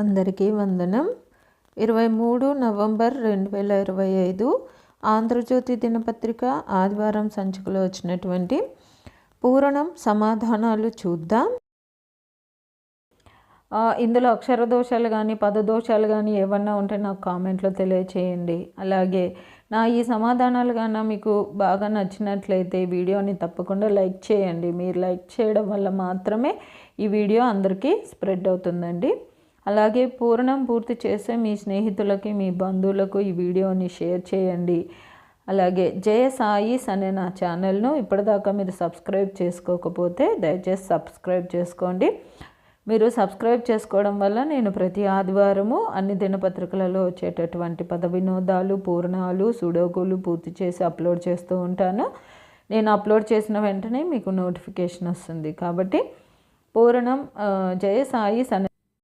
అందరికీ వందనం. 23 నవంబర్ 2025 ఆంధ్రజ్యోతి దినపత్రిక ఆదివారం సంచికలో వచ్చినటువంటి పూరణం సమాధానాలు చూద్దాం. ఇందులో అక్షర దోషాలు కానీ పదదోషాలు కానీ ఏమన్నా ఉంటే నాకు కామెంట్లో తెలియచేయండి. అలాగే నా ఈ సమాధానాలు కానీ మీకు బాగా నచ్చినట్లయితే వీడియోని తప్పకుండా లైక్ చేయండి. మీరు లైక్ చేయడం వల్ల మాత్రమే ఈ వీడియో అందరికీ స్ప్రెడ్ అవుతుందండి. అలాగే పూరణం పూర్తి చేసే మీ స్నేహితులకి మీ బంధువులకు ఈ వీడియోని షేర్ చేయండి. అలాగే జయ సాయిస్ అనే నా ఛానల్ను ఇప్పటిదాకా మీరు సబ్స్క్రైబ్ చేసుకోకపోతే దయచేసి సబ్స్క్రైబ్ చేసుకోండి. మీరు సబ్స్క్రైబ్ చేసుకోవడం వల్ల నేను ప్రతి ఆదివారము అన్ని దినపత్రికలలో వచ్చేటటువంటి పద వినోదాలు, పూర్ణాలు, సుడోకులు పూర్తి చేసి అప్లోడ్ చేస్తూ ఉంటాను. నేను అప్లోడ్ చేసిన వెంటనే మీకు నోటిఫికేషన్ వస్తుంది. కాబట్టి పూరణం జయ సాయిస్ అనే